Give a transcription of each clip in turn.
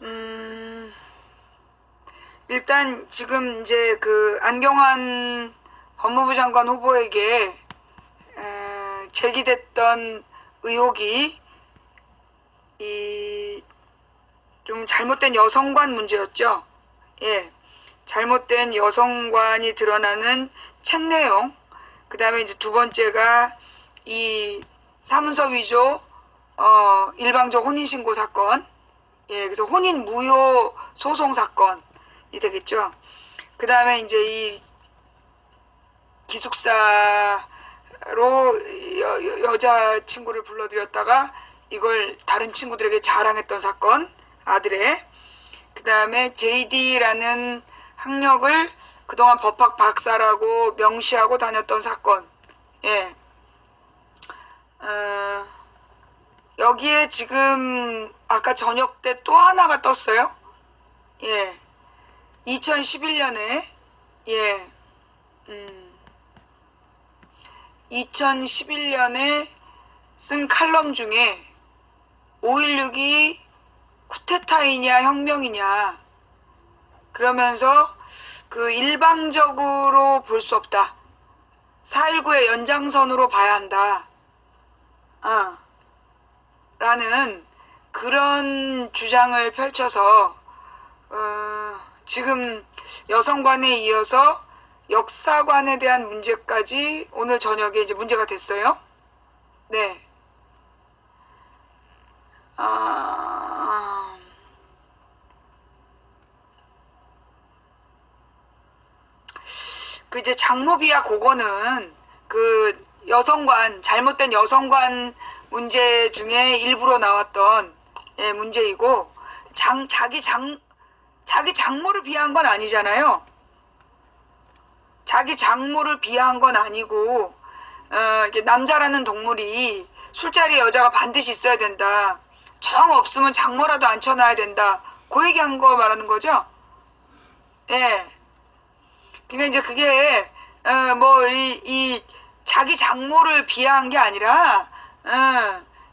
음, 일단 지금 이제 그 안경환 법무부 장관 후보에게 제기됐던 의혹이 이 좀 잘못된 여성관 문제였죠. 예, 잘못된 여성관이 드러나는 책 내용. 그 다음에 이제 두 번째가 이 사문서 위조 일방적 혼인신고 사건. 예, 그래서 혼인 무효 소송 사건이 되겠죠. 그 다음에 이제 이 기숙사로 여자친구를 불러들였다가 이걸 다른 친구들에게 자랑했던 사건, 아들의. 그 다음에 JD라는 학력을 그동안 법학 박사라고 명시하고 다녔던 사건. 예. 여기에 지금 아까 저녁 때 또 하나가 떴어요. 예. 2011년에, 예. 2011년에 쓴 칼럼 중에 5.16이 쿠데타이냐 혁명이냐 그러면서 그 일방적으로 볼 수 없다. 4.19의 연장선으로 봐야 한다. 라는 그런 주장을 펼쳐서 지금 여성관에 이어서 역사관에 대한 문제까지 오늘 저녁에 이제 문제가 됐어요. 네. 그 이제 장모비야 그거는 그 여성관, 잘못된 여성관 문제 중에 일부로 나왔던 문제이고, 자기 장모를 비하한 건 아니잖아요. 자기 장모를 비하한 건 아니고, 남자라는 동물이 술자리에 여자가 반드시 있어야 된다. 정 없으면 장모라도 앉혀놔야 된다. 그 얘기한 거 말하는 거죠? 예. 그러니까 이제 그게, 자기 장모를 비하한 게 아니라,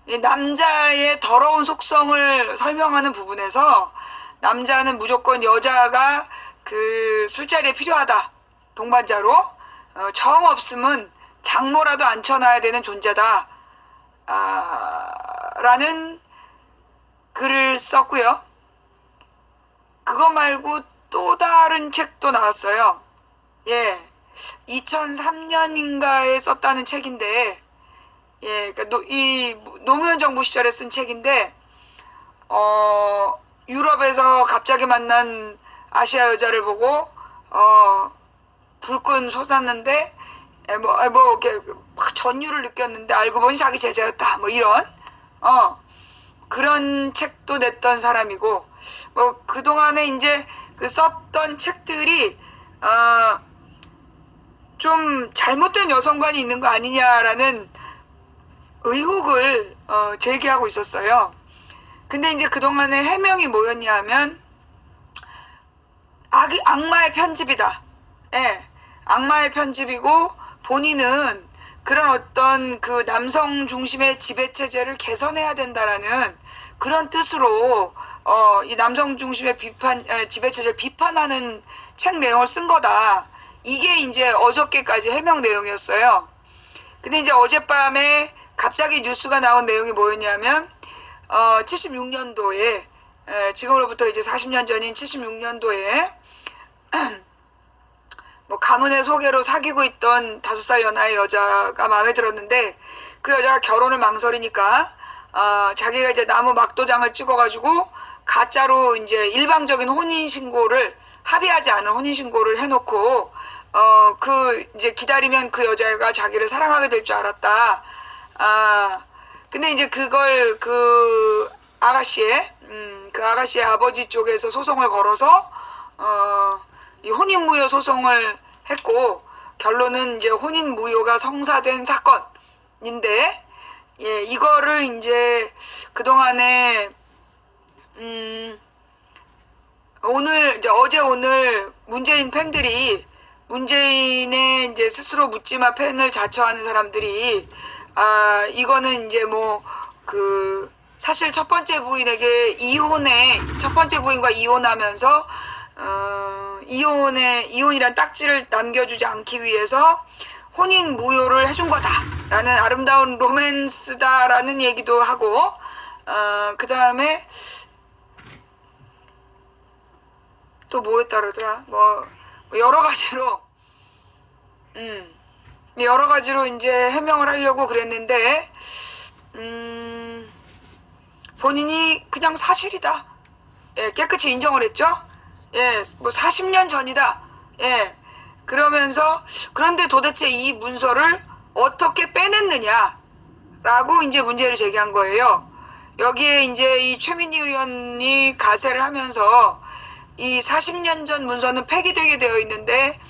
이 남자의 더러운 속성을 설명하는 부분에서 남자는 무조건 여자가 그 술자리에 필요하다. 동반자로. 정 없으면 장모라도 앉혀놔야 되는 존재다. 라는 글을 썼고요. 그거 말고 또 다른 책도 나왔어요. 예. 2003년인가에 썼다는 책인데, 예, 그러니까 이 노무현 정부 시절에 쓴 책인데, 유럽에서 갑자기 만난 아시아 여자를 보고, 불끈 솟았는데, 이렇게 막 전율을 느꼈는데, 알고 보니 자기 제자였다. 뭐 이런, 그런 책도 냈던 사람이고, 그동안에 이제 그 썼던 책들이, 좀 잘못된 여성관이 있는 거 아니냐라는 의혹을 제기하고 있었어요. 근데 이제 그동안의 해명이 뭐였냐 하면 악마의 편집이다. 예, 악마의 편집이고 본인은 그런 어떤 그 남성 중심의 지배체제를 개선해야 된다라는 그런 뜻으로 이 남성 중심의 지배체제를 비판하는 책 내용을 쓴 거다. 이게 이제 어저께까지 해명 내용이었어요. 근데 이제 어젯밤에 갑자기 뉴스가 나온 내용이 뭐였냐면 76년도에 지금으로부터 이제 40년 전인 76년도에 뭐 가문의 소개로 사귀고 있던 5살 연하의 여자가 마음에 들었는데 그 여자가 결혼을 망설이니까 자기가 이제 나무 막도장을 찍어가지고 가짜로 이제 일방적인 혼인신고를 합의하지 않은 혼인신고를 해놓고 이제 기다리면 그 여자가 자기를 사랑하게 될 줄 알았다. 근데 이제 그걸 그 아가씨의 아버지 쪽에서 소송을 걸어서 이 혼인무효 소송을 했고 결론은 이제 혼인무효가 성사된 사건인데, 예, 이거를 이제 그동안에 오늘 문재인 팬들이 문재인의 이제 스스로 묻지마 팬을 자처하는 사람들이 이거는 이제 뭐 그 사실 첫 번째 부인에게 첫 번째 부인과 이혼하면서 이혼이란 딱지를 남겨주지 않기 위해서 혼인 무효를 해준 거다라는 아름다운 로맨스다라는 얘기도 하고, 그 다음에 또 뭐에 따르더라? 여러 가지로 이제 해명을 하려고 그랬는데, 본인이 그냥 사실이다. 예, 깨끗이 인정을 했죠? 예, 40년 전이다. 예, 그러면서, 그런데 도대체 이 문서를 어떻게 빼냈느냐라고 이제 문제를 제기한 거예요. 여기에 이제 이 최민희 의원이 가세를 하면서 이 40년 전 문서는 폐기되게 되어 있는데,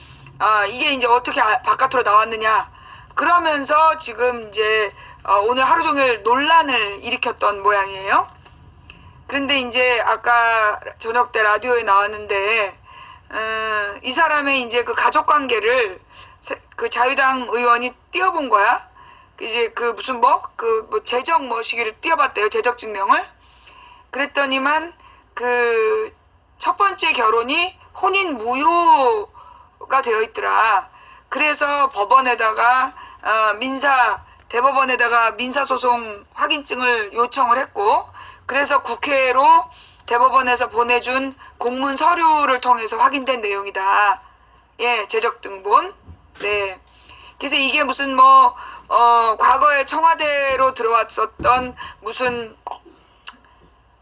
이게 이제 어떻게 바깥으로 나왔느냐. 그러면서 지금 이제 오늘 하루 종일 논란을 일으켰던 모양이에요. 그런데 이제 아까 저녁 때 라디오에 나왔는데, 이 사람의 이제 그 가족 관계를 그 자유당 의원이 띄워본 거야. 이제 그 무슨 재적 시기를 띄워봤대요. 재적 증명을. 그랬더니만 그 첫 번째 결혼이 혼인 무효가 되어 있더라. 그래서 법원에다가 대법원에다가 민사소송 확인증을 요청을 했고, 그래서 국회로 대법원에서 보내준 공문 서류를 통해서 확인된 내용이다. 예, 재적 등본. 네. 그래서 이게 무슨 과거에 청와대로 들어왔었던 무슨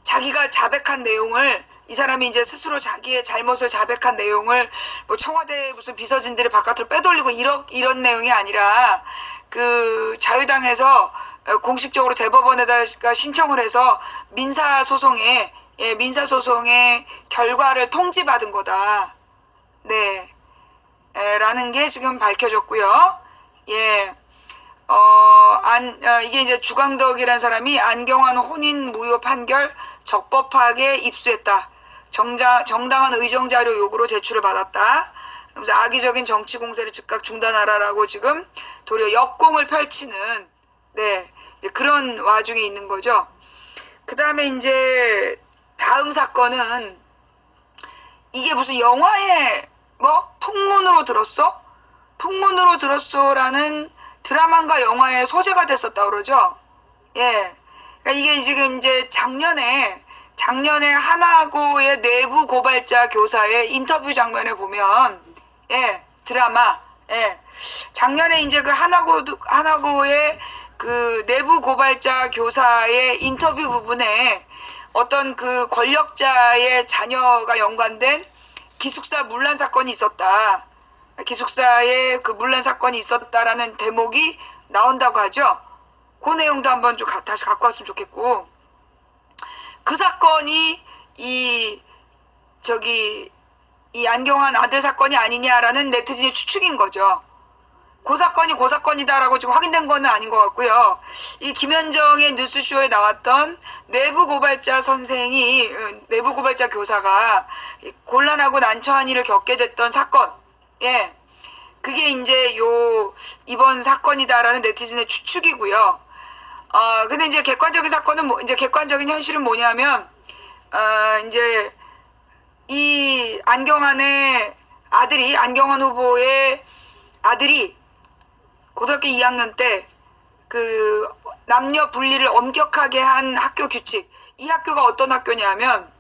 자기가 자백한 내용을, 이 사람이 이제 스스로 자기의 잘못을 자백한 내용을 청와대 무슨 비서진들이 바깥으로 빼돌리고 이런 내용이 아니라, 그 자유당에서 공식적으로 대법원에다가 신청을 해서 민사소송의 결과를 통지받은 거다. 네. 라는 게 지금 밝혀졌고요. 예. 이게 이제 주광덕이라는 사람이 안경환 혼인 무효 판결 적법하게 입수했다. 정당한 의정자료 요구로 제출을 받았다. 그래서 악의적인 정치 공세를 즉각 중단하라라고 지금 도리어 역공을 펼치는, 네, 이제 그런 와중에 있는 거죠. 그 다음에 이제 다음 사건은, 이게 무슨 영화에 풍문으로 들었어? 풍문으로 들었어라는 드라마인가 영화의 소재가 됐었다 그러죠. 예. 그러니까 이게 지금 이제 작년에 하나고의 내부 고발자 교사의 인터뷰 장면을 보면, 예, 드라마, 예, 작년에 이제 그 하나고의 그 내부 고발자 교사의 인터뷰 부분에 어떤 그 권력자의 자녀가 연관된 기숙사 문란 사건이 있었다. 기숙사에 그 문란 사건이 있었다라는 대목이 나온다고 하죠. 그 내용도 한번 좀 다시 갖고 왔으면 좋겠고, 그 사건이 이 안경환 아들 사건이 아니냐라는 네티즌의 추측인 거죠. 그 사건이다라고 지금 확인된 건 아닌 것 같고요. 이 김현정의 뉴스쇼에 나왔던 내부 고발자 교사가 곤란하고 난처한 일을 겪게 됐던 사건, 예, 그게 이제 이번 사건이다라는 네티즌의 추측이고요. 근데 이제 객관적인 현실은 뭐냐면, 이제 이 안경환 후보의 아들이 고등학교 2학년 때 그 남녀 분리를 엄격하게 한 학교 규칙, 이 학교가 어떤 학교냐면,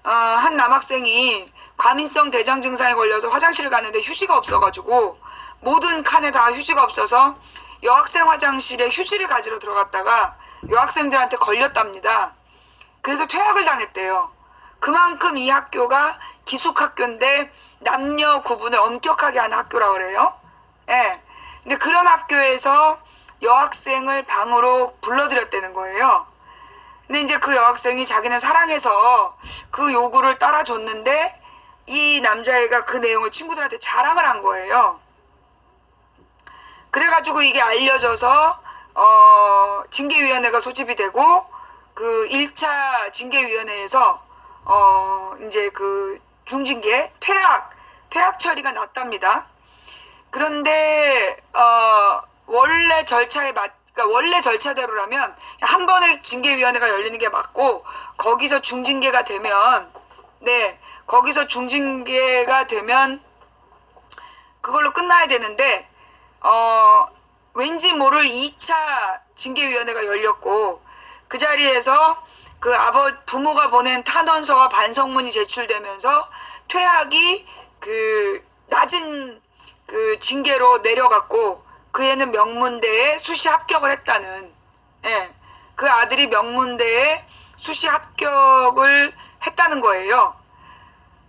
한 남학생이 과민성 대장 증상에 걸려서 화장실을 갔는데 휴지가 없어가지고, 모든 칸에 다 휴지가 없어서 여학생 화장실에 휴지를 가지러 들어갔다가 여학생들한테 걸렸답니다. 그래서 퇴학을 당했대요. 그만큼 이 학교가 기숙학교인데 남녀 구분을 엄격하게 하는 학교라 그래요. 예. 근데 그런 학교에서 여학생을 방으로 불러들였다는 거예요. 근데 이제 그 여학생이 자기는 사랑해서 그 요구를 따라줬는데, 이 남자애가 그 내용을 친구들한테 자랑을 한 거예요. 그래가지고 이게 알려져서 징계위원회가 소집이 되고, 그 1차 징계위원회에서 이제 그 중징계 퇴학 처리가 났답니다. 그런데 원래 절차에 그러니까 원래 절차대로라면 한 번에 징계위원회가 열리는 게 맞고, 거기서 중징계가 되면, 네, 거기서 중징계가 되면 그걸로 끝나야 되는데, 왠지 모를 2차 징계위원회가 열렸고, 그 자리에서 그 부모가 보낸 탄원서와 반성문이 제출되면서 퇴학이 그 낮은 그 징계로 내려갔고, 그 애는 명문대에 수시 합격을 했다는, 예, 그 아들이 명문대에 수시 합격을 했다는 거예요.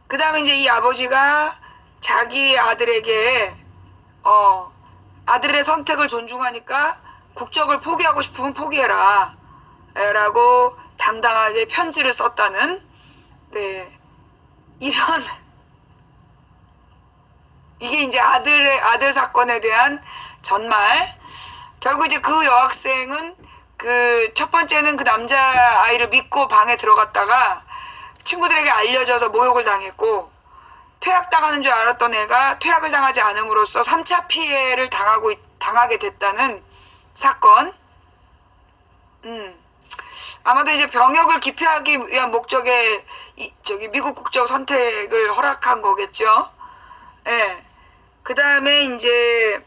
그 다음에 이제 이 아버지가 자기 아들에게, 아들의 선택을 존중하니까 국적을 포기하고 싶으면 포기해라, 라고 당당하게 편지를 썼다는, 네, 이런, 이게 이제 아들 사건에 대한 전말. 결국 이제 그 여학생은 그 첫 번째는 그 남자아이를 믿고 방에 들어갔다가 친구들에게 알려져서 모욕을 당했고, 퇴학당하는 줄 알았던 애가 퇴학을 당하지 않음으로써 3차 피해를 당하게 됐다는 사건. 아마도 이제 병역을 기피하기 위한 목적의 미국 국적 선택을 허락한 거겠죠. 예. 그 다음에 이제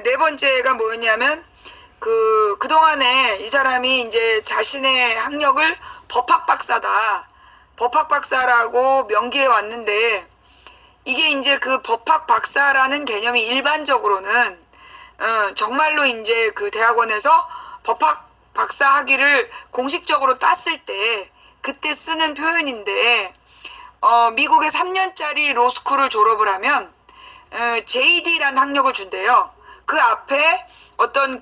네 번째가 뭐였냐면, 그동안에 이 사람이 이제 자신의 학력을 법학 박사라고 명기해 왔는데, 이게 이제 그 법학 박사라는 개념이 일반적으로는, 정말로 이제 그 대학원에서 법학 박사 학위를 공식적으로 땄을 때, 그때 쓰는 표현인데, 미국의 3년짜리 로스쿨을 졸업을 하면, JD라는 학력을 준대요. 그 앞에 어떤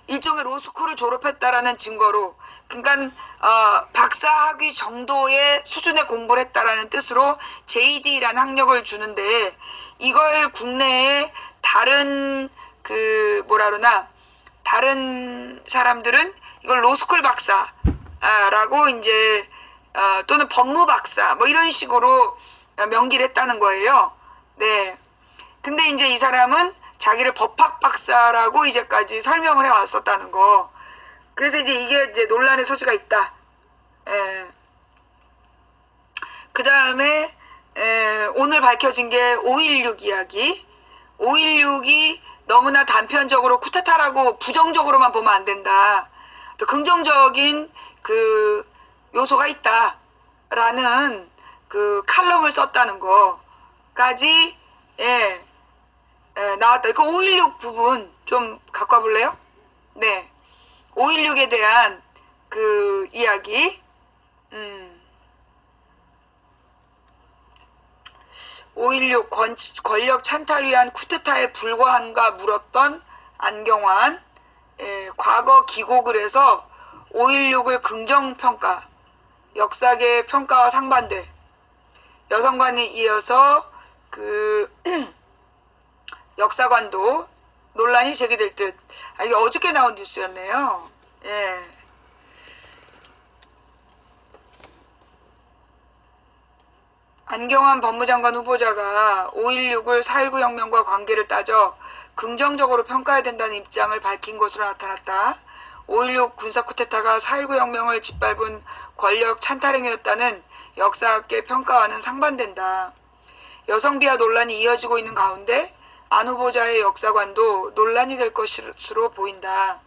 일종의 로스쿨을 졸업했다라는 증거로, 그러니까 박사 학위 정도의 수준의 공부를 했다라는 뜻으로 JD라는 학력을 주는데, 이걸 국내에 다른 다른 사람들은 이걸 로스쿨 박사라고 이제 또는 법무 박사 뭐 이런 식으로 명기를 했다는 거예요. 네. 근데 이제 이 사람은 자기를 법학 박사라고 이제까지 설명을 해왔었다는 거. 그래서 이게 이제 논란의 소지가 있다. 예. 그 다음에 오늘 밝혀진 게 5.16 이야기. 5.16이 너무나 단편적으로 쿠데타라고 부정적으로만 보면 안 된다. 또 긍정적인 요소가 있다라는 칼럼을 썼다는 거까지, 나왔다. 5.16 부분 좀 갖고 와볼래요? 네. 5.16에 대한 이야기. 5.16 권력 찬탈 위한 쿠데타에 불과한가 물었던 안경환. 과거 기고글 해서 5.16을 긍정평가, 역사계 평가와 상반돼. 여성관에 이어서 역사관도 논란이 제기될 듯. 이게 어저께 나온 뉴스였네요. 예. 안경환 법무장관 후보자가 5.16을 4.19 혁명과 관계를 따져 긍정적으로 평가해야 된다는 입장을 밝힌 것으로 나타났다. 5.16 군사 쿠데타가 4.19 혁명을 짓밟은 권력 찬탈행위였다는 역사학계 평가와는 상반된다. 여성 비하 논란이 이어지고 있는 가운데 안 후보자의 역사관도 논란이 될 것으로 보인다.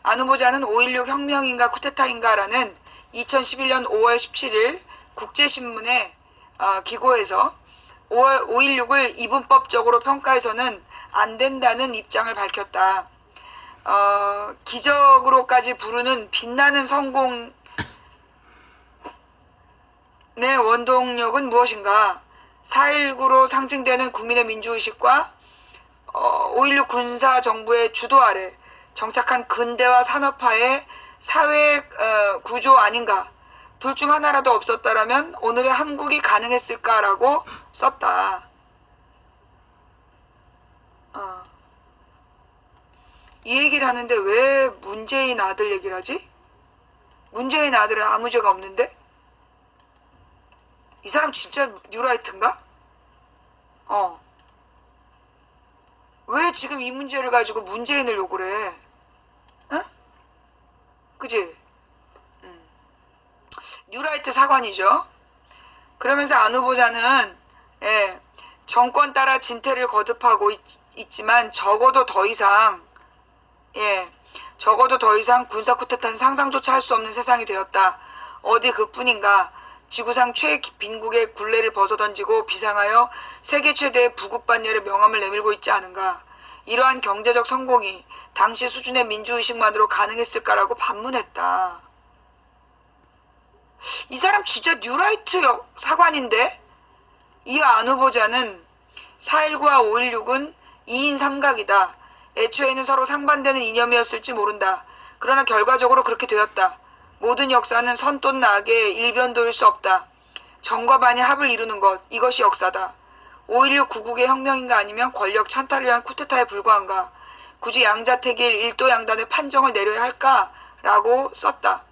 안 후보자는 5.16 혁명인가 쿠데타인가 라는 2011년 5월 17일 국제신문에 기고해서 5.16을 이분법적으로 평가해서는 안 된다는 입장을 밝혔다. 기적으로까지 부르는 빛나는 성공의 원동력은 무엇인가? 4.19로 상징되는 국민의 민주의식과 5.16 군사정부의 주도 아래 정착한 근대화 산업화의 사회 구조 아닌가? 둘 중 하나라도 없었다라면 오늘의 한국이 가능했을까라고 썼다. 이 얘기를 하는데 왜 문재인 아들 얘기를 하지? 문재인 아들은 아무 죄가 없는데? 이 사람 진짜 뉴라이트인가? 왜 지금 이 문제를 가지고 문재인을 욕을 해? 응? 그지? 뉴라이트 사관이죠. 그러면서 안 후보자는 예, 정권 따라 진퇴를 거듭하고 있지만 적어도 더 이상 군사 쿠데타는 상상조차 할 수 없는 세상이 되었다. 어디 그뿐인가. 지구상 최빈국의 굴레를 벗어던지고 비상하여 세계 최대의 부국반열의 명함을 내밀고 있지 않은가. 이러한 경제적 성공이 당시 수준의 민주의식만으로 가능했을까라고 반문했다. 이 사람 진짜 뉴라이트 사관인데? 이어 안 후보자는 4.19와 5.16은 2인 삼각이다. 애초에는 서로 상반되는 이념이었을지 모른다. 그러나 결과적으로 그렇게 되었다. 모든 역사는 선 또는 악의 일변도일 수 없다. 정과 반이 합을 이루는 것, 이것이 역사다. 5.16 구국의 혁명인가 아니면 권력 찬탈을 위한 쿠데타에 불과한가. 굳이 양자택일 일도양단의 판정을 내려야 할까? 라고 썼다.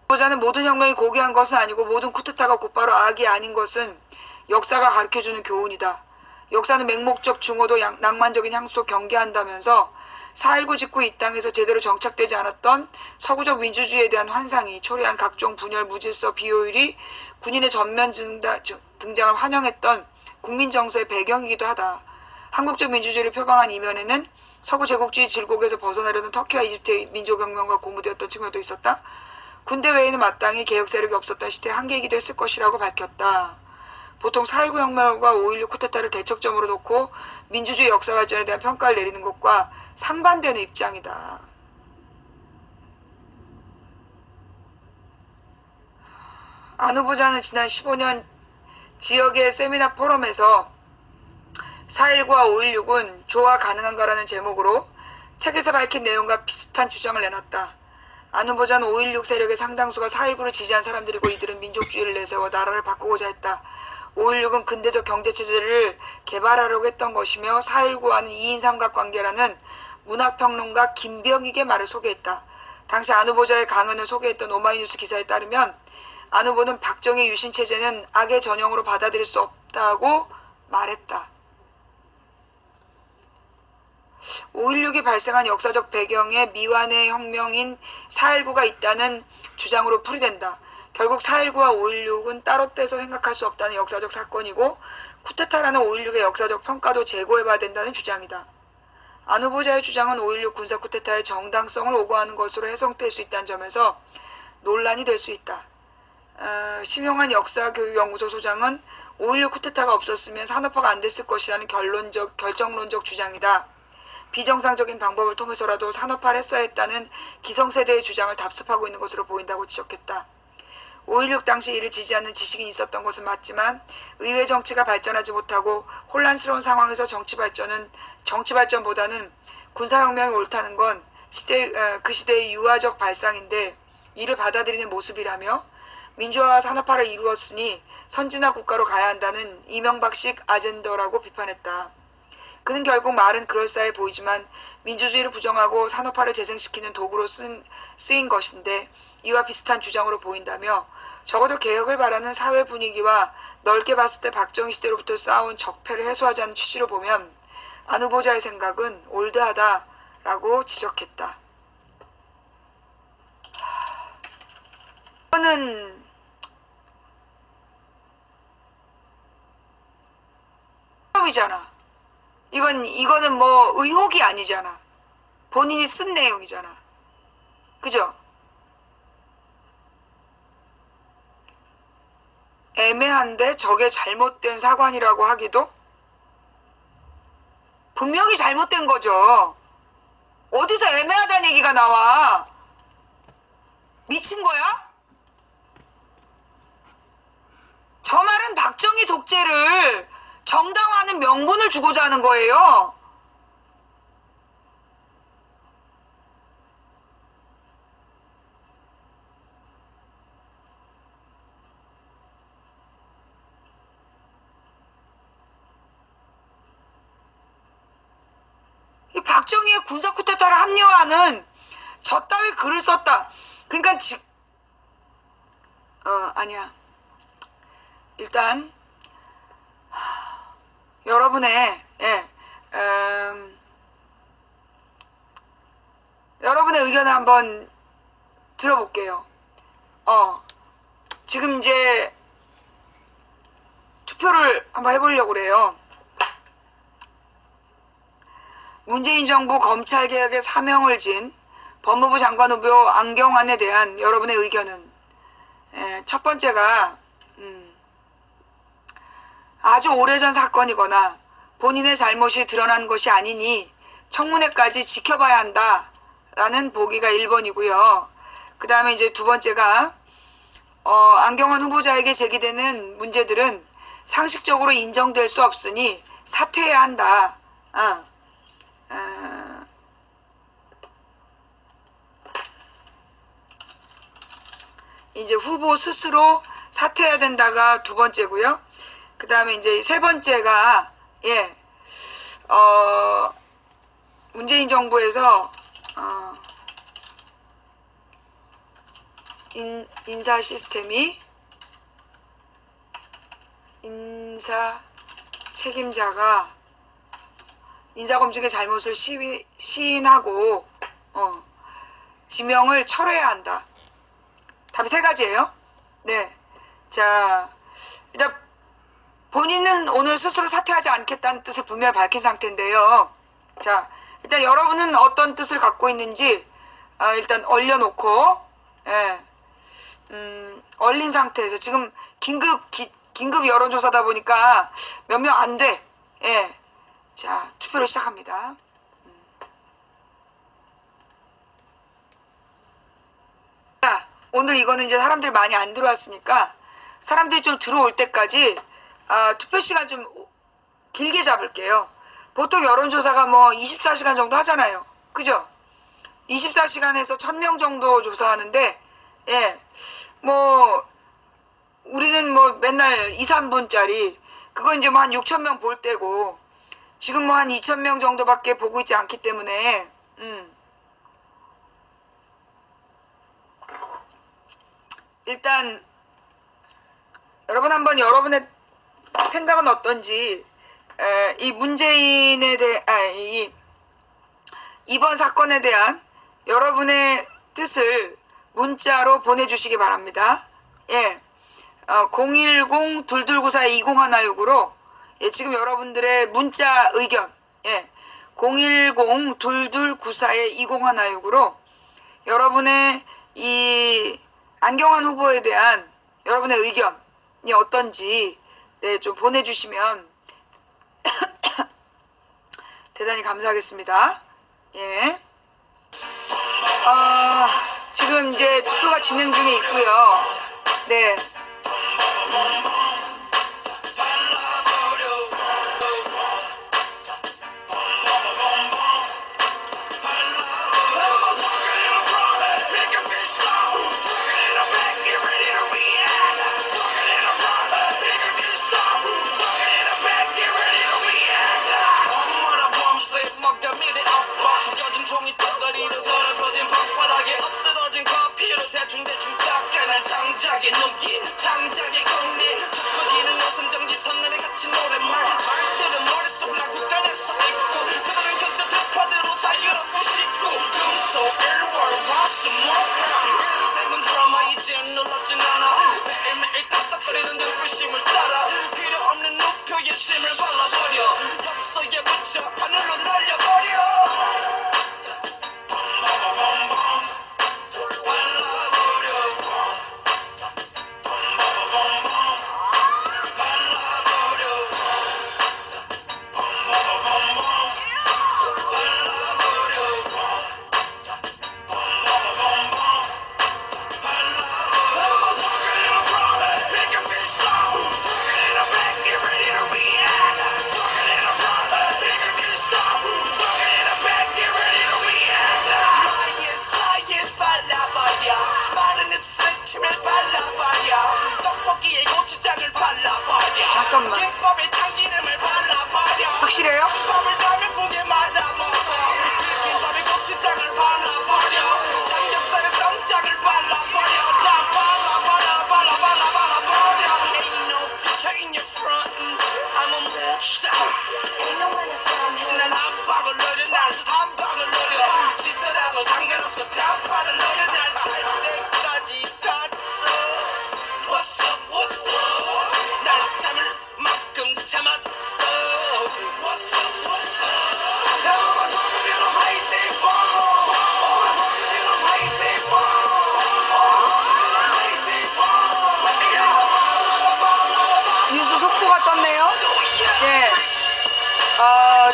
후보자는 모든 혁명이 고귀한 것은 아니고 모든 쿠데타가 곧바로 악이 아닌 것은 역사가 가르쳐주는 교훈이다. 역사는 맹목적 중호도 낭만적인 향수 경계한다면서 4.19 직후 이 땅에서 제대로 정착되지 않았던 서구적 민주주의에 대한 환상이 초래한 각종 분열, 무질서, 비효율이 군인의 전면 등장을 환영했던 국민정서의 배경이기도 하다. 한국적 민주주의를 표방한 이면에는 서구 제국주의 질곡에서 벗어나려는 터키와 이집트의 민족혁명과 고무되었던 측면도 있었다. 군대 외에는 마땅히 개혁 세력이 없었던 시대의 한계이기도 했을 것이라고 밝혔다. 보통 4.19 혁명과 5.16 쿠데타를 대척점으로 놓고 민주주의 역사 발전에 대한 평가를 내리는 것과 상반되는 입장이다. 안 후보자는 지난 15년 지역의 세미나 포럼에서 4.19와 5.16은 조화 가능한가라는 제목으로 책에서 밝힌 내용과 비슷한 주장을 내놨다. 안 후보자는 5.16 세력의 상당수가 4.19를 지지한 사람들이고 이들은 민족주의를 내세워 나라를 바꾸고자 했다. 5.16은 근대적 경제체제를 개발하려고 했던 것이며 4.19와는 2인 삼각관계라는 문학평론가 김병익의 말을 소개했다. 당시 안 후보자의 강연을 소개했던 오마이뉴스 기사에 따르면 안 후보는 박정희 유신체제는 악의 전형으로 받아들일 수 없다고 말했다. 5.16이 발생한 역사적 배경에 미완의 혁명인 4.19가 있다는 주장으로 풀이된다. 결국 4.19와 5.16은 따로 떼서 생각할 수 없다는 역사적 사건이고 쿠데타라는 5.16의 역사적 평가도 재고해봐야 된다는 주장이다. 안 후보자의 주장은 5.16 군사 쿠데타의 정당성을 오고하는 것으로 해석될 수 있다는 점에서 논란이 될 수 있다. 심용한 역사교육연구소 소장은 5.16 쿠데타가 없었으면 산업화가 안 됐을 것이라는 결정론적 주장이다. 비정상적인 방법을 통해서라도 산업화를 했어야 했다는 기성세대의 주장을 답습하고 있는 것으로 보인다고 지적했다. 5.16 당시 이를 지지하는 지식인이 있었던 것은 맞지만 의회 정치가 발전하지 못하고 혼란스러운 상황에서 정치 발전보다는 군사혁명이 옳다는 건 그 시대의 유화적 발상인데 이를 받아들이는 모습이라며 민주화와 산업화를 이루었으니 선진화 국가로 가야 한다는 이명박식 아젠더라고 비판했다. 그는 결국 말은 그럴싸해 보이지만 민주주의를 부정하고 산업화를 재생시키는 도구로 쓰인 것인데 이와 비슷한 주장으로 보인다며 적어도 개혁을 바라는 사회 분위기와 넓게 봤을 때 박정희 시대로부터 쌓아온 적폐를 해소하자는 취지로 보면 안 후보자의 생각은 올드하다라고 지적했다. 이거는 이잖아. 이거는 뭐 의혹이 아니잖아. 본인이 쓴 내용이잖아. 그죠? 애매한데 저게 잘못된 사관이라고 하기도? 분명히 잘못된 거죠. 어디서 애매하다는 얘기가 나와? 미친 거야? 저 말은 박정희 독재를 정당화하는 명분을 주고자 하는 거예요. 이 박정희의 군사 쿠데타를 합리화하는 저 따위 글을 썼다. 그러니까 아니야. 일단 여러분의 여러분의 의견을 한번 들어볼게요. 지금 이제 투표를 한번 해보려고 그래요. 문재인 정부 검찰개혁에 사명을 진 법무부 장관 후보 안경환에 대한 여러분의 의견은, 첫 번째가 아주 오래전 사건이거나 본인의 잘못이 드러난 것이 아니니 청문회까지 지켜봐야 한다라는 보기가 1번이고요. 그 다음에 이제 두 번째가 안경환 후보자에게 제기되는 문제들은 상식적으로 인정될 수 없으니 사퇴해야 한다. 이제 후보 스스로 사퇴해야 된다가 두 번째고요. 그 다음에 이제 세 번째가 문재인 정부에서 인사 시스템이 인사 책임자가 인사검증의 잘못을 시인하고 지명을 철회해야 한다. 답이 세 가지예요. 네. 자, 일단 본인은 오늘 스스로 사퇴하지 않겠다는 뜻을 분명히 밝힌 상태인데요. 자, 일단 여러분은 어떤 뜻을 갖고 있는지 일단 얼려놓고 얼린 상태에서 지금 긴급 여론조사다 보니까 몇 명 안 돼. 자, 투표를 시작합니다. 자, 오늘 이거는 이제 사람들이 많이 안 들어왔으니까 사람들이 좀 들어올 때까지 투표 시간 좀 길게 잡을게요. 보통 여론조사가 뭐 24시간 정도 하잖아요. 그죠? 24시간에서 1000명 정도 조사하는데, 뭐, 우리는 뭐 맨날 2, 3분짜리, 그거 이제 뭐 한 6000명 볼 때고, 지금 뭐 한 2000명 정도밖에 보고 있지 않기 때문에, 일단, 여러분 한번 여러분의 생각은 어떤지, 이 문재인에 대해, 이번 사건에 대한 여러분의 뜻을 문자로 보내주시기 바랍니다. 010-2294-2016으로 지금 여러분들의 문자 의견 010-2294-2016으로 여러분의 이 안경환 후보에 대한 여러분의 의견이 어떤지 좀 보내주시면 대단히 감사하겠습니다. 지금 이제 투표가 진행 중에 있고요. 네. 종이 덩어리로 더럽혀진 방바닥에 엎드러진 커피로 대충대충 닦아낸 장작의 눈길 장작의 공리 좁혀지는 오선정지 선늘에 갇힌 노랫말 말들은 머릿속 나구간에 서있고 그들은 그저 들파대로 자유롭고 싶고 금토일월 화수목화 인생은 드라마 이젠 놀랍진 않아 매일매일 깜빡거리는 눈부심을 따라 필요없는 우표에 침을 발라버려 엽서에 붙여 하늘로 날려버려 스치면 발라버려 떡볶이에 고추장을 발라버려 잠깐만. 김밥에 참기름을 발라버려 확실해요? 김밥을 담에 목에 말아먹어 김밥에 고추장을 발라버려 삼겹살에 쌈장을 발라버려 다 발라버려 Ain't no future in your front I'm 말은 너는 난갈 때까지 갔어. What's up, what's up? 난 참을 만큼 참았어. What's up, what's up? 나만 보여주는 basic ball. 나만 보여주는 basic ball. 나만 보여주는 basic ball. 뉴스 속보가 떴네요. 예.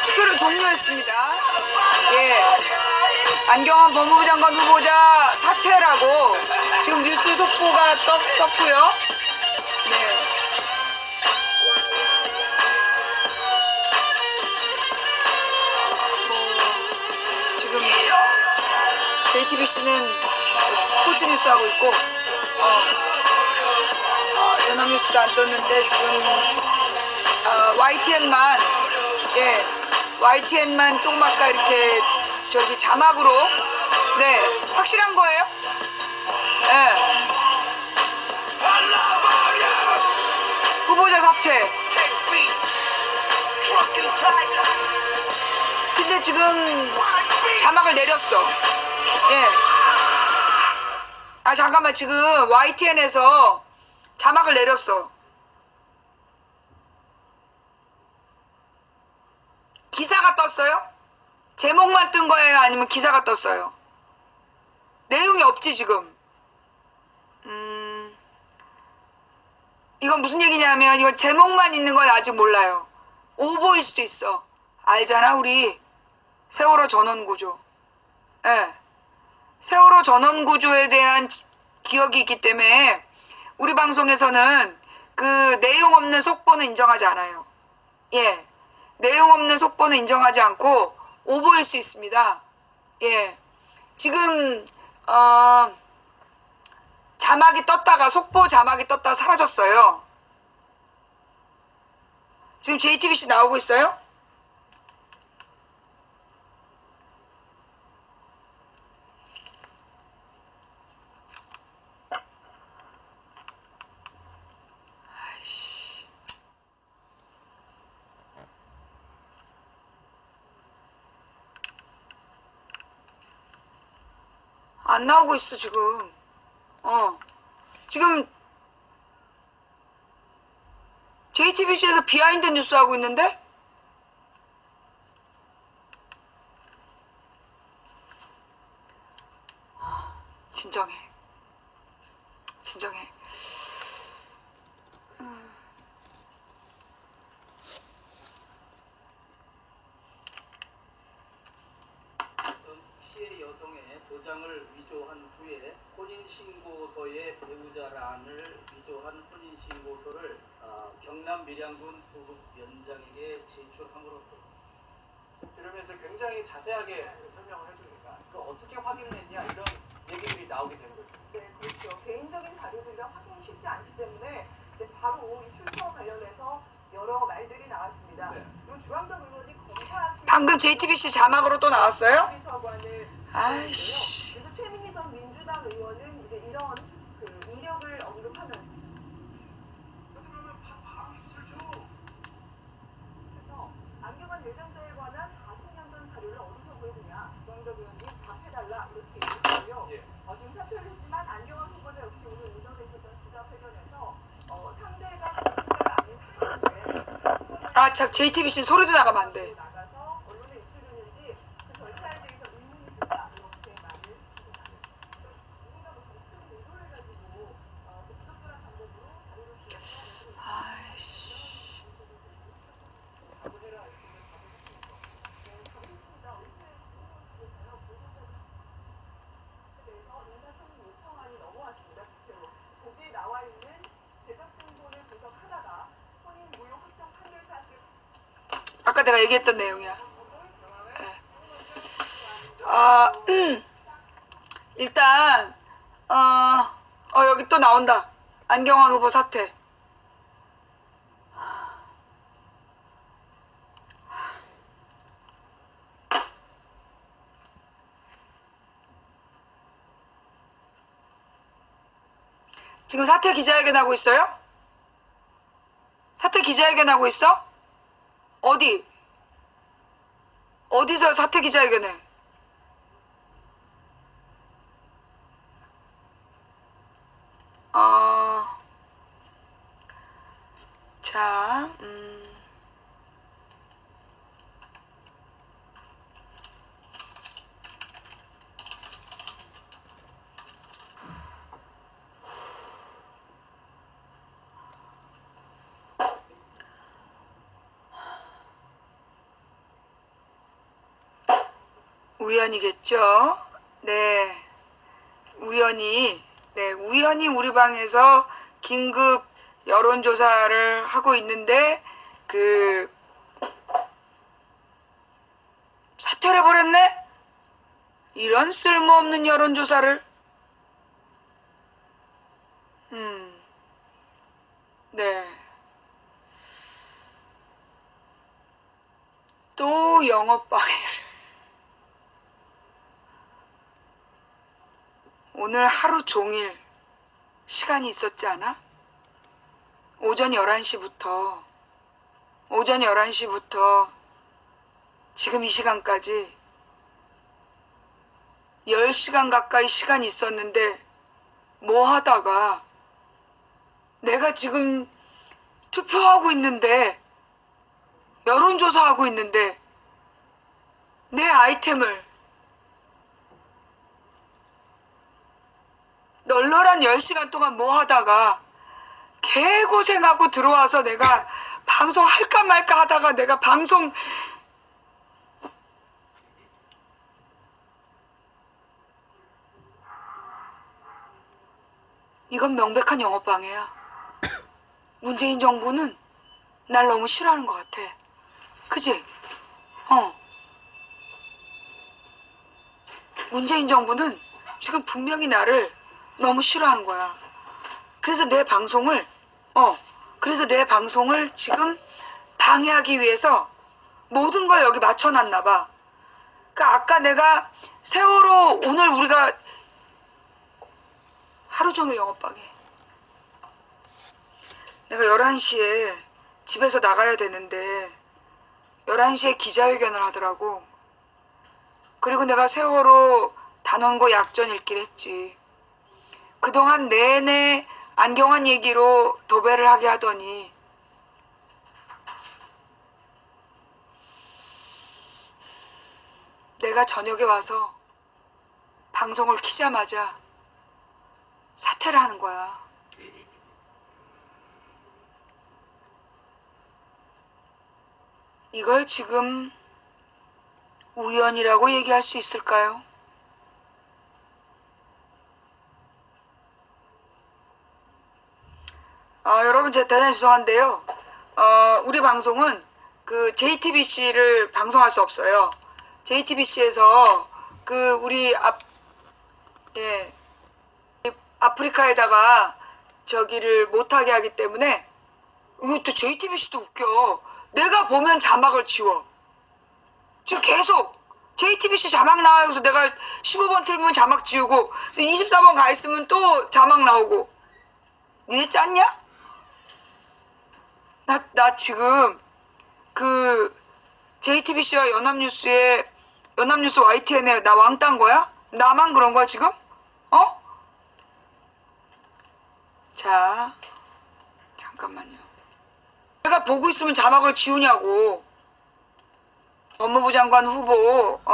투표를 종료했습니다. 예. 안경환 법무부 장관 후보자 사퇴라고 지금 뉴스 속보가 떴고요. 네. 지금 JTBC는 스포츠 뉴스 하고 있고, 연합뉴스도 안 떴는데 지금 YTN만, 예, YTN만 조그맣게 이렇게 저기 자막으로, 네, 확실한 거예요? 예. 후보자 사퇴. 근데 지금 자막을 내렸어. 예. 아, 잠깐만, 지금 YTN에서 자막을 내렸어. 기사가 떴어요? 제목만 뜬 거예요? 아니면 기사가 떴어요? 내용이 없지, 지금. 이건 무슨 얘기냐면, 이건 제목만 있는 건 아직 몰라요. 오보일 수도 있어. 알잖아, 우리. 세월호 전원구조. 예. 세월호 전원구조에 대한 기억이 있기 때문에, 우리 방송에서는 그 내용 없는 속보는 인정하지 않아요. 예. 내용 없는 속보는 인정하지 않고 오보일 수 있습니다. 예. 지금 자막이 떴다가 속보 자막이 떴다가 사라졌어요. 지금 JTBC 나오고 있어요? 아이씨. 안 나오고 있어, 지금. 지금 JTBC에서 비하인드 뉴스 하고 있는데? 진정해. 진정해. 피해 여성의 도장을 위조한 후에 혼인신고서에 배우자란을 위조한 혼인신고서를 경남 밀양군 부급위원장에게 제출함으로써 들으면 이제 굉장히 자세하게 설명을 해주니까 그 어떻게 확인을 했냐 이런 얘기들이 나오게 되는 거죠. 네, 그렇죠. 개인적인 자료들이라 확인이 쉽지 않기 때문에 이제 바로 이 출처와 관련해서 여러 말들이 나왔습니다. 네. 그리고 주한덕 의원이 검사 방금 JTBC 자막으로 또 나왔어요? 서관을 아이씨. 그래서 최민희 전 민주당 의원은 이제 이런 그 이력을 언급하면 그래서 안경환 내장자에 관한 40년 전 자료를 어디서 보여주냐 주한덕 의원이 답해달라 이렇게 얘기했고요. 예. 지금 사퇴를 했지만 안경환 후보자 역시 오늘 오전에 있었던 기자회견에서 상대가 공직자가 아닌 사람인데 아, 참, JTBC 소리도 나가면 안 돼. 나가서 언론에 유출되는지 그 절차에 대해서 의문이 든다 이렇게 말을 했습니다. 누군가 뭐 정치적 의도를 가지고 그 부적절한 방법으로 자료를 기획하는 아이씨. 답을 해라 이렇게 답을 했습니다. 오늘 국무원실에서요 보도자료에 대해서 인사청문 요청안이 넘어왔습니다. 국회로 거기에 나와 있는 제작 등본을 분석하다가 혼인 무효 확정 판결 사실을 아까 내가 얘기했던 내용이야. 네. 일단, 여기 또 나온다. 안경환 후보 사퇴. 지금 사퇴 기자회견 하고 있어요? 사퇴 기자회견 하고 있어? 어디? 어디서 사퇴 기자회견해? 우연이겠죠? 네. 우연히 우리 방에서 긴급 여론조사를 하고 있는데, 사퇴를 해버렸네? 이런 쓸모없는 여론조사를. 네. 또 영업방해를. 오늘 하루 종일 시간이 있었지 않아? 오전 11시부터 지금 이 시간까지 10시간 가까이 시간이 있었는데 뭐 하다가 내가 지금 투표하고 있는데 여론조사하고 있는데 내 아이템을 널널한 10시간 동안 뭐 하다가 개고생하고 들어와서 내가 방송 할까 말까 하다가 내가 방송 이건 명백한 영업방해야. 문재인 정부는 날 너무 싫어하는 것 같아. 그지? 문재인 정부는 지금 분명히 나를 너무 싫어하는 거야. 그래서 내 방송을 지금 방해하기 위해서 모든 걸 여기 맞춰놨나 봐. 그러니까 아까 내가 세월호 오늘 우리가 하루 종일 영업방해. 내가 11시에 집에서 나가야 되는데 11시에 기자회견을 하더라고. 그리고 내가 세월호 단원고 약전 읽기를 했지. 그동안 내내 안경환 얘기로 도배를 하게 하더니 내가 저녁에 와서 방송을 키자마자 사퇴를 하는 거야. 이걸 지금 우연이라고 얘기할 수 있을까요? 여러분 대단히 죄송한데요. 우리 방송은 그 JTBC를 방송할 수 없어요. JTBC에서 우리 아프리카에다가 저기를 못하게 하기 때문에 이것도 JTBC도 웃겨. 내가 보면 자막을 지워. 지금 계속 JTBC 자막 나와서 내가 15번 틀면 자막 지우고 24번 가 있으면 또 자막 나오고. 니네 짰냐? 나 지금 JTBC와 연합뉴스 YTN에 나 왕딴 거야? 나만 그런 거야 지금? 자, 잠깐만요. 내가 보고 있으면 자막을 지우냐고. 법무부 장관 후보직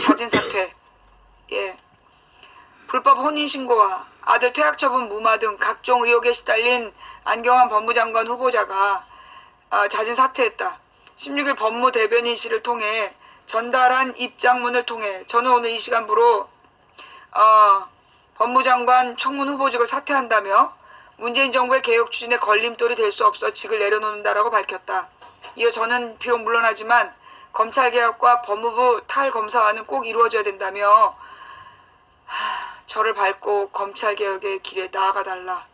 자진 사퇴. 예. 불법 혼인신고와 아들 퇴학처분 무마 등 각종 의혹에 시달린 안경환 법무장관 후보자가 자진 사퇴했다. 16일 법무대변인실을 통해 전달한 입장문을 통해 저는 오늘 이 시간부로 법무장관 청문 후보직을 사퇴한다며 문재인 정부의 개혁 추진에 걸림돌이 될 수 없어 직을 내려놓는다라고 밝혔다. 이어 저는 비록 물러나지만 검찰개혁과 법무부 탈검사화는 꼭 이루어져야 된다며 저를 밟고 검찰개혁의 길에 나아가달라.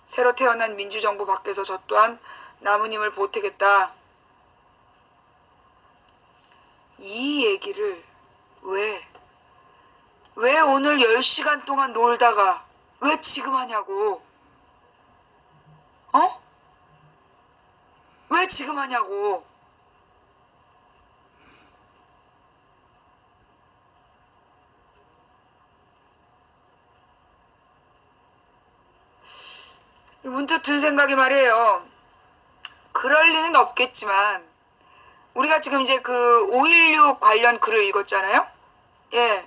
새로 태어난 민주정부 밖에서 저 또한 남은 힘을 보태겠다. 이 얘기를 왜 오늘 10시간 동안 놀다가 왜 지금 하냐고. 왜 지금 하냐고. 문득 든 생각이 말이에요. 그럴 리는 없겠지만 우리가 지금 이제 5.16 관련 글을 읽었잖아요. 예,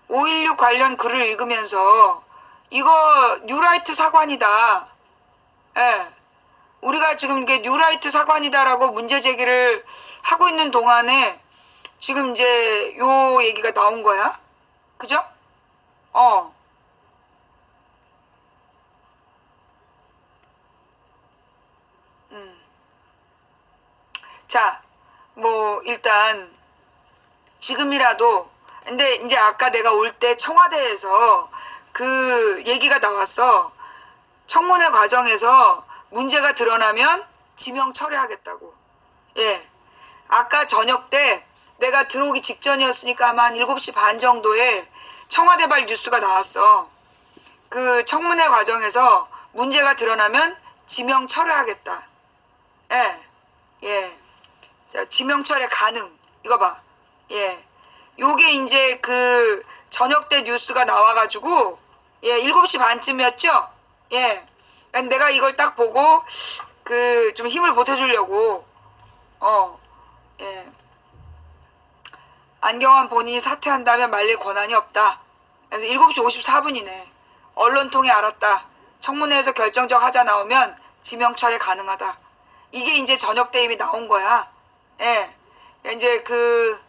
5.16 관련 글을 읽으면서 이거 뉴라이트 사관이다. 예, 우리가 지금 이게 뉴라이트 사관이다라고 문제 제기를 하고 있는 동안에 지금 이제 요 얘기가 나온 거야. 그죠? 어. 자, 뭐 일단 지금이라도 근데 이제 아까 내가 올 때 청와대에서 그 얘기가 나왔어. 청문회 과정에서 문제가 드러나면 지명 철회하겠다고. 예. 아까 저녁 때 내가 들어오기 직전이었으니까 아마 한 7시 반 정도에 청와대발 뉴스가 나왔어. 그 청문회 과정에서 문제가 드러나면 지명 철회하겠다. 예. 예. 자, 지명 철회 가능. 이거 봐. 예. 요게 이제 그 저녁 때 뉴스가 나와가지고 예, 7시 반쯤이었죠? 예. 내가 이걸 딱 보고 그 좀 힘을 보태주려고 예. 안경환 본인이 사퇴한다면 말릴 권한이 없다. 그래서 7시 54분이네. 언론 통해 알았다. 청문회에서 결정적 하자 나오면 지명 철회 가능하다. 이게 이제 저녁 때 이미 나온 거야. 예. 이제 그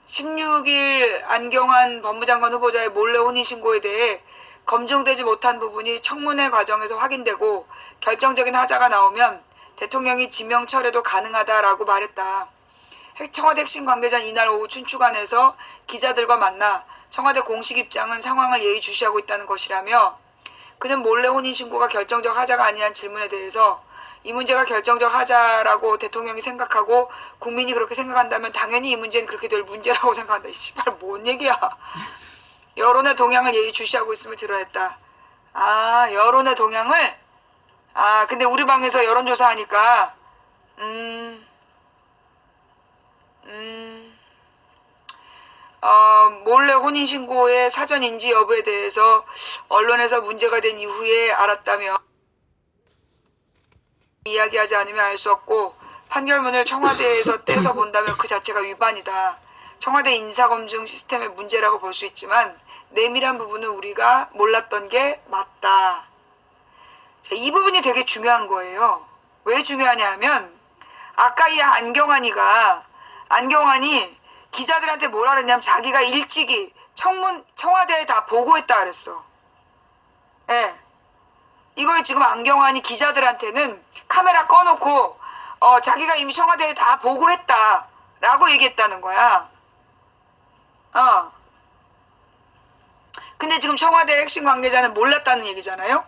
16일 안경환 법무장관 후보자의 몰래 혼인신고에 대해 검증되지 못한 부분이 청문회 과정에서 확인되고 결정적인 하자가 나오면 대통령이 지명 철회도 가능하다라고 말했다. 청와대 핵심 관계자는 이날 오후 춘추관에서 기자들과 만나 청와대 공식 입장은 상황을 예의주시하고 있다는 것이라며 그는 몰래 혼인신고가 결정적 하자가 아니란 질문에 대해서 이 문제가 결정적 하자라고 대통령이 생각하고 국민이 그렇게 생각한다면 당연히 이 문제는 그렇게 될 문제라고 생각한다. 씨발 뭔 얘기야. 여론의 동향을 예의주시하고 있음을 드러냈다. 아, 여론의 동향을? 아, 근데 우리 방에서 여론조사 하니까 몰래 혼인신고의 사전 인지 여부에 대해서 언론에서 문제가 된 이후에 알았다며 이야기하지 않으면 알 수 없고 판결문을 청와대에서 떼서 본다면 그 자체가 위반이다. 청와대 인사검증 시스템의 문제라고 볼 수 있지만 내밀한 부분은 우리가 몰랐던 게 맞다. 자, 이 부분이 되게 중요한 거예요. 왜 중요하냐 하면 아까 이 안경환이 기자들한테 뭐라 그랬냐면 자기가 일찍이 청와대에 다 보고했다 그랬어. 예. 이걸 지금 안경환이 기자들한테는 카메라 꺼놓고 자기가 이미 청와대에 다 보고했다 라고 얘기했다는 거야. 근데 지금 청와대 핵심 관계자는 몰랐다는 얘기잖아요.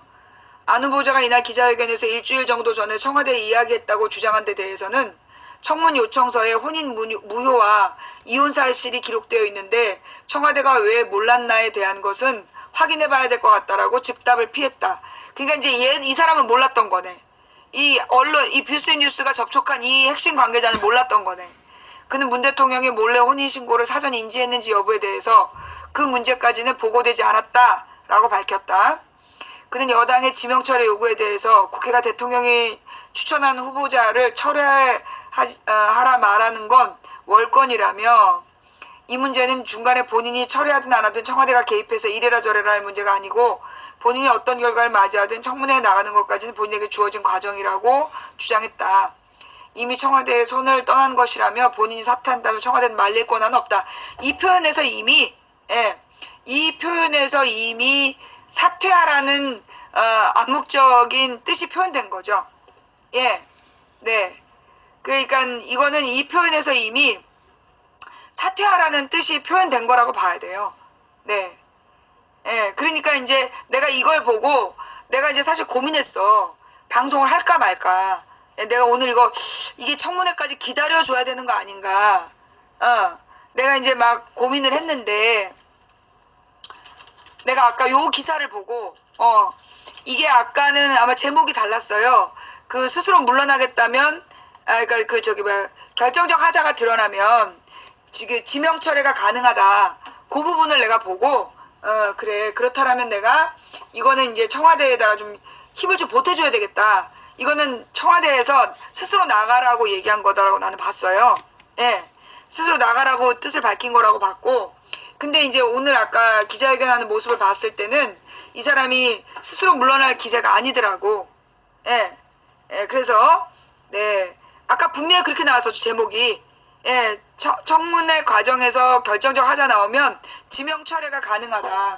안 후보자가 이날 기자회견에서 일주일 정도 전에 청와대에 이야기했다고 주장한 데 대해서는 청문 요청서에 혼인 무효와 이혼 사실이 기록되어 있는데 청와대가 왜 몰랐나에 대한 것은 확인해 봐야 될 것 같다라고 즉답을 피했다. 그러니까 이제 이 사람은 몰랐던 거네. 이 언론, 이 뷰스뉴스가 접촉한 이 핵심 관계자는 몰랐던 거네. 그는 문 대통령이 몰래 혼인신고를 사전 인지했는지 여부에 대해서 그 문제까지는 보고되지 않았다라고 밝혔다. 그는 여당의 지명철회 요구에 대해서 국회가 대통령이 추천한 후보자를 철회하라 말하는 건 월권이라며 이 문제는 중간에 본인이 철회하든 안 하든 청와대가 개입해서 이래라 저래라 할 문제가 아니고 본인이 어떤 결과를 맞이하든 청문회에 나가는 것까지는 본인에게 주어진 과정이라고 주장했다. 이미 청와대의 손을 떠난 것이라며 본인이 사퇴한다면 청와대는 말릴 권한은 없다. 이 표현에서 이미 사퇴하라는 암묵적인 뜻이 표현된 거죠. 예, 네. 그러니까 이거는 이 표현에서 이미 사퇴하라는 뜻이 표현된 거라고 봐야 돼요. 네. 예, 그러니까 이제 내가 이걸 보고 내가 이제 사실 고민했어. 방송을 할까 말까. 예, 내가 오늘 이게 청문회까지 기다려줘야 되는 거 아닌가. 내가 이제 막 고민을 했는데 내가 아까 요 기사를 보고 이게 아까는 아마 제목이 달랐어요. 그 스스로 물러나겠다면 그러니까 결정적 하자가 드러나면 지금 지명 철회가 가능하다. 그 부분을 내가 보고 그래 그렇다라면 내가 이거는 이제 청와대에다가 좀 힘을 좀 보태줘야 되겠다. 이거는 청와대에서 스스로 나가라고 얘기한 거다라고 나는 봤어요. 예, 스스로 나가라고 뜻을 밝힌 거라고 봤고, 근데 이제 오늘 아까 기자회견하는 모습을 봤을 때는 이 사람이 스스로 물러날 기세가 아니더라고. 예, 그래서 네 아까 분명히 그렇게 나왔었죠 제목이. 예, 청문회 과정에서 결정적 하자 나오면 지명 철회가 가능하다.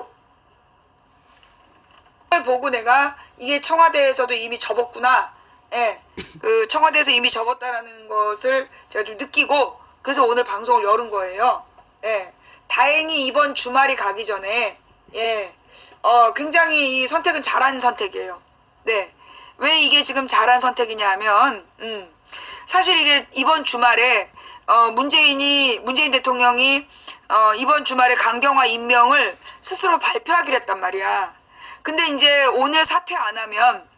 그걸 보고 내가 이게 청와대에서도 이미 접었구나. 예, 그 청와대에서 이미 접었다라는 것을 제가 좀 느끼고 그래서 오늘 방송을 열은 거예요. 예, 다행히 이번 주말이 가기 전에 예, 굉장히 이 선택은 잘한 선택이에요. 네, 왜 이게 지금 잘한 선택이냐 하면 사실 이게 이번 주말에 문재인 대통령이 이번 주말에 강경화 임명을 스스로 발표하기로 했단 말이야. 근데 이제 오늘 사퇴 안 하면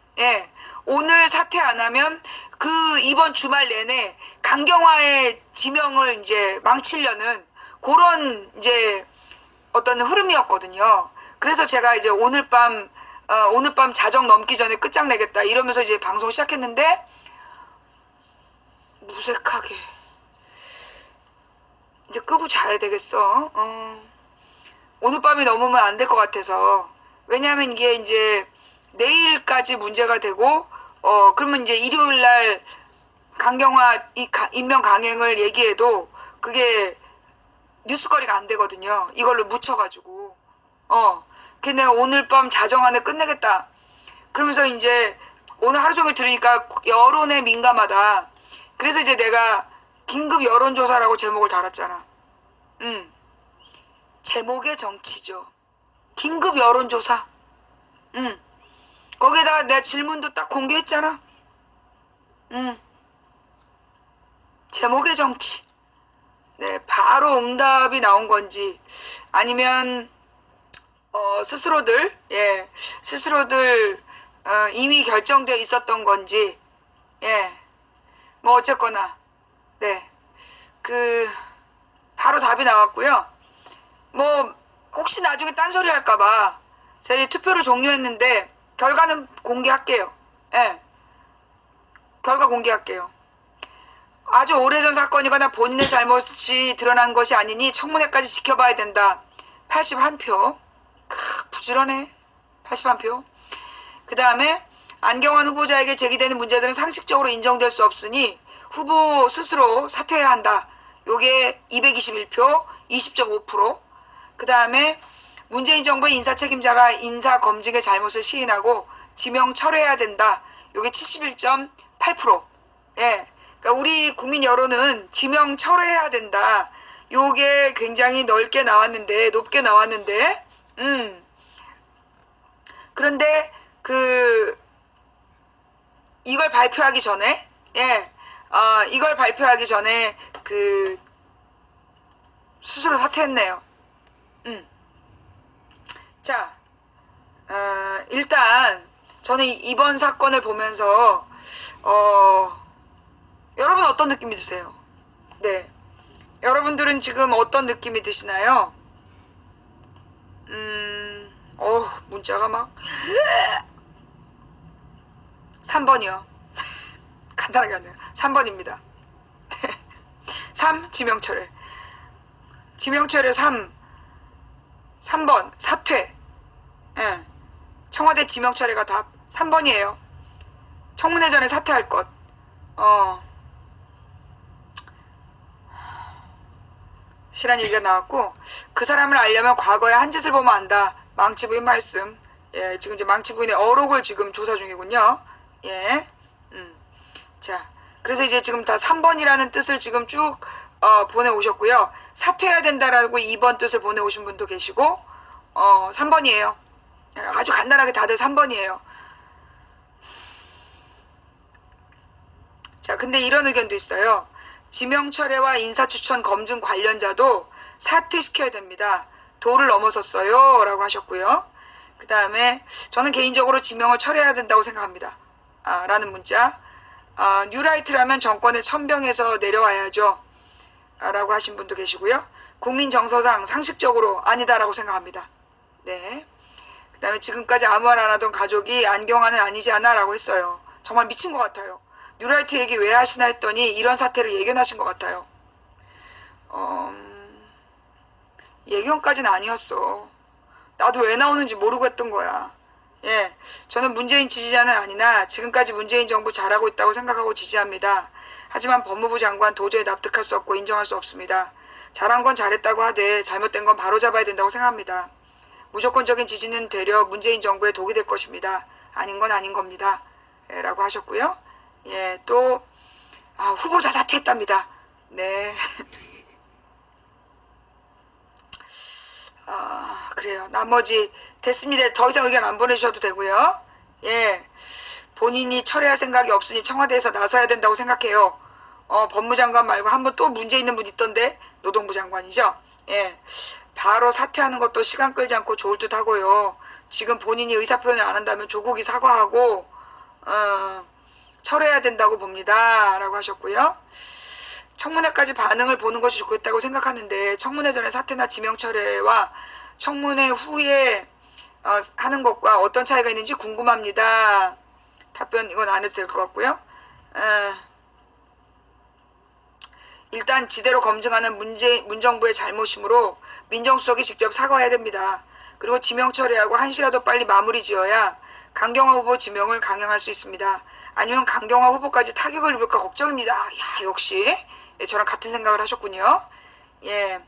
오늘 사퇴 안 하면 그 이번 주말 내내 강경화의 지명을 이제 망치려는 그런 이제 어떤 흐름이었거든요. 그래서 제가 이제 오늘 밤 자정 넘기 전에 끝장내겠다 이러면서 이제 방송 시작했는데 무색하게 이제 끄고 자야 되겠어. 오늘 밤이 넘으면 안 될 것 같아서. 왜냐하면 이게 이제 내일까지 문제가 되고 그러면 이제 일요일 날 강경화 임명 강행을 얘기해도 그게 뉴스거리가 안 되거든요. 이걸로 묻혀가지고. 그래서 내가 오늘 밤 자정 안에 끝내겠다. 그러면서 이제 오늘 하루 종일 들으니까 여론에 민감하다. 그래서 이제 내가 긴급 여론조사라고 제목을 달았잖아. 제목의 정치죠. 긴급 여론조사. 거기에다가 내가 질문도 딱 공개했잖아. 제목의 정치. 네, 바로 응답이 나온 건지 아니면 스스로들 이미 결정되어 있었던 건지 뭐 어쨌거나 바로 답이 나왔고요. 뭐 혹시 나중에 딴소리 할까봐 제가 이제 투표를 종료했는데 결과는 공개할게요. 결과 공개할게요. 아주 오래전 사건이거나 본인의 잘못이 드러난 것이 아니니 청문회까지 지켜봐야 된다. 81표. 부지런해. 81표. 그 다음에 안경환 후보자에게 제기되는 문제들은 상식적으로 인정될 수 없으니 후보 스스로 사퇴해야 한다. 요게 221표, 20.5%. 그 다음에 문재인 정부의 인사 책임자가 인사 검증의 잘못을 시인하고 지명 철회해야 된다. 요게 71.8%. 그러니까 우리 국민 여론은 지명 철회해야 된다. 요게 굉장히 높게 나왔는데, 그런데 이걸 발표하기 전에, 스스로 사퇴했네요. 자, 일단 저는 이번 사건을 보면서 여러분 어떤 느낌이 드세요? 네, 여러분들은 지금 어떤 느낌이 드시나요? 문자가 막 3번이요. 간단하게 하네요. 3번입니다. 3 지명철회. 지명철회 3번 사퇴. 청와대 지명철회가 답 3번이에요. 청문회 전에 사퇴할 것. 실한 얘기가 나왔고, 그 사람을 알려면 과거에 한 짓을 보면 안다. 망치 부인 말씀. 지금 이제 망치 부인의 어록을 지금 조사 중이군요. 자, 그래서 이제 지금 다 3번이라는 뜻을 지금 쭉 보내오셨고요. 사퇴해야 된다라고 2번 뜻을 보내오신 분도 계시고 3번이에요. 아주 간단하게 다들 3번이에요. 자, 근데 이런 의견도 있어요. 지명철회와 인사추천 검증 관련자도 사퇴시켜야 됩니다. 도를 넘어섰어요 라고 하셨고요. 그 다음에 저는 개인적으로 지명을 철회해야 된다고 생각합니다. 라는 문자. 뉴라이트라면 정권의 천병에서 내려와야죠. 라고 하신 분도 계시고요. 국민 정서상 상식적으로 아니다라고 생각합니다. 네. 그 다음에 지금까지 아무 말 안 하던 가족이 안경환은 아니지 않아 라고 했어요. 정말 미친 것 같아요. 뉴라이트 얘기 왜 하시나 했더니 이런 사태를 예견하신 것 같아요. 예견까지는 아니었어. 나도 왜 나오는지 모르고 했던 거야. 저는 문재인 지지자는 아니나 지금까지 문재인 정부 잘하고 있다고 생각하고 지지합니다. 하지만 법무부 장관 도저히 납득할 수 없고 인정할 수 없습니다. 잘한 건 잘했다고 하되 잘못된 건 바로잡아야 된다고 생각합니다. 무조건적인 지지는 되려 문재인 정부의 독이 될 것입니다. 아닌 건 아닌 겁니다. 라고 하셨고요. 예, 또 후보자 사퇴했답니다. 네. 그래요. 나머지 됐습니다. 더 이상 의견 안 보내주셔도 되고요. 예, 본인이 철회할 생각이 없으니 청와대에서 나서야 된다고 생각해요. 법무장관 말고 한 분 또 문제 있는 분 있던데, 노동부 장관이죠. 예, 바로 사퇴하는 것도 시간 끌지 않고 좋을 듯 하고요. 지금 본인이 의사표현을 안 한다면 조국이 사과하고 철회해야 된다고 봅니다. 라고 하셨고요. 청문회까지 반응을 보는 것이 좋겠다고 생각하는데 청문회 전에 사퇴나 지명 철회와 청문회 후에 하는 것과 어떤 차이가 있는지 궁금합니다. 답변 이건 안 해도 될 것 같고요. 일단 지대로 검증하는 문정부의 잘못이므로 민정수석이 직접 사과해야 됩니다. 그리고 지명 철회하고 한시라도 빨리 마무리 지어야 강경화 후보 지명을 강행할 수 있습니다. 아니면 강경화 후보까지 타격을 입을까 걱정입니다. 야, 역시 저랑 같은 생각을 하셨군요. 예.